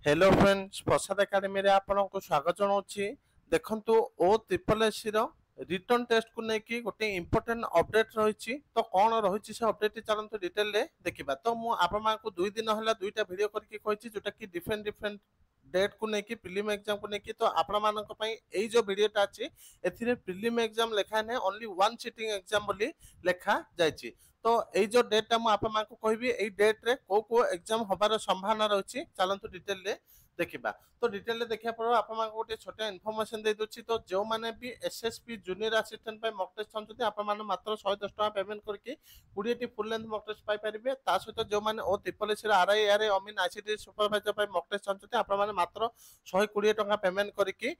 Hello friends प्रसाद academy रे आपनको स्वागत जनाऊँगी। देखंतु ओ ट्रिपल एससी रो रिटर्न टेस्ट को लेकिन गोटे इंपोर्टेंट अपडेट रही तो कौन रही से अपडेट चलते डिटेल रे देखा। तो मुझे आपको 2 दिन है दुईटा भिड करके जोटा कि डिफरेंट डिफरेंट डेट को लेकिन प्रिलिम एग्जाम को लेकिन तो आपण जो वीडियोटा अच्छी ए प्रिलिम एग्जाम लिखा नहीं ओनली वन सिटिंग एग्जाम बोली लिखा जाइए। तो ये जो डेटा मुझे कहबी ये डेट रे को एग्जाम हबार संभावना रही चलतु डिटेल रे देखा। तो डिटेल रे देखा पर आप गोटे छोटा इनफर्मेशन दे दूसरी। तो जो मैंने भी SSP junior assistant mock test चाहते आप मात्र 110 टका पेमेंट करके 20 full length mock test paper. ता सहित जो मैंने O triple S RI RI अमीन आईसीटी सुपरवाइजर मॉक टेस्ट चाहते आप मात्र 120 टका पेमेंट करके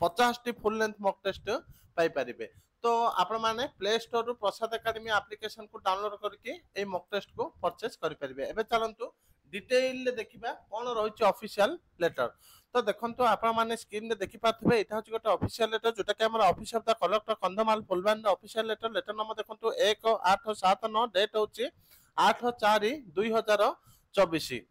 50 full length mock test paper. तो आपण माने प्ले स्टोर रु प्रसाद एकेडमी एप्लिकेशन को डाउनलोड करके ए मॉक टेस्ट को परचेस करि परिबे। एबे चलंतु डिटेल ले देखिबा कोन रहिछि ऑफिशियल लेटर। तो देखंतु आपण माने स्क्रीन रे देखि पाथबे एटा होछि गोटे ऑफिशियल लेटर जोटा कि हमर office of the collector Kandhamal Phulbani official letter. Letter number देखंतु 1879 डेट होछि 8/4/2024।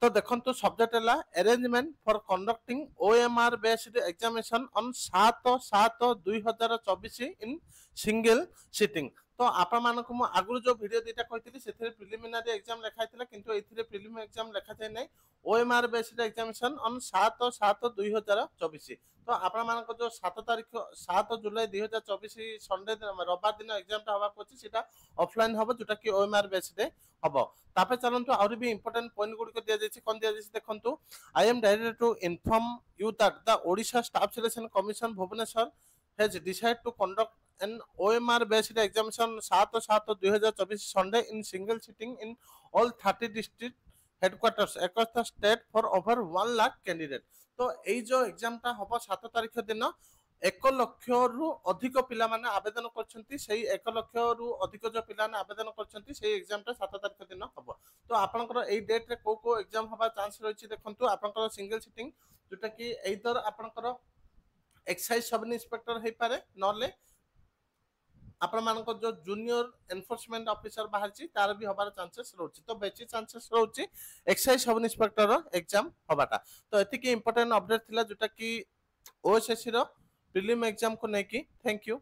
तो देखो सब्जेक्ट है arrangement for conducting OMR based examination ऑन 7/7/2024 इन सिंगल सिटिंग। तो आपण मानक मु आगु जो वीडियो दीटा कहती से प्रिलिमिनरी एग्जाम लिखाई किंतु एथिरे प्रिलिम एग्जाम लिखा जाए नहीं ओएमआर बेस्ड एग्जामिनेशन ऑन 7/7/2024। तो आपण मानक जो 7 तारीख 7 जुलाई 2024 संडे रविवार दिन एग्जामटा हवा को सीटा ऑफलाइन हम जोटा कि ओएमआर बेस्ड हम। तापर चलतु आउरी भी इंपोर्टेंट पॉइंट गुड़िक दिया जाइए कौन दिया जाइए देखंतु। I am directed to inform you that the Odisha Staff Selection Commission Bhubaneswar has decided to conduct an OMR based examination 7/7/2024 Sunday in single sitting in all 30 district headquarters across the state for over 1 lakh candidate। तो यही जो exam टा हम 7 तारीख दिन 1 लाख रु अधिक पिला माने आवेदन करछंती सेही 1 लाख रु अधिक जो पिला ने आवेदन करछंती सेही एग्जाम टा 7 तारीख दिन हबो। तो आपनकर एई डेट रे को एग्जाम हबा चांस रहिछि देखंतु आपनकर सिंगल सिटिंग जोटा कि एइदर आपनकर एक्साइज सब इंस्पेक्टर हे पारे नले आपण मानक जो जूनियर एनफोर्समेंट ऑफिसर बाहर तार भी हबार चांसेस रोची। तो बेची चांसेस रोची एक्साइज सब इंस्पेक्टर एग्जाम हबाटा। तो एतिकी इंपोर्टेंट अपडेट थिला जोटा कि ओएसएससी रो प्रीलिम एग्जाम को नेकी। Thank you.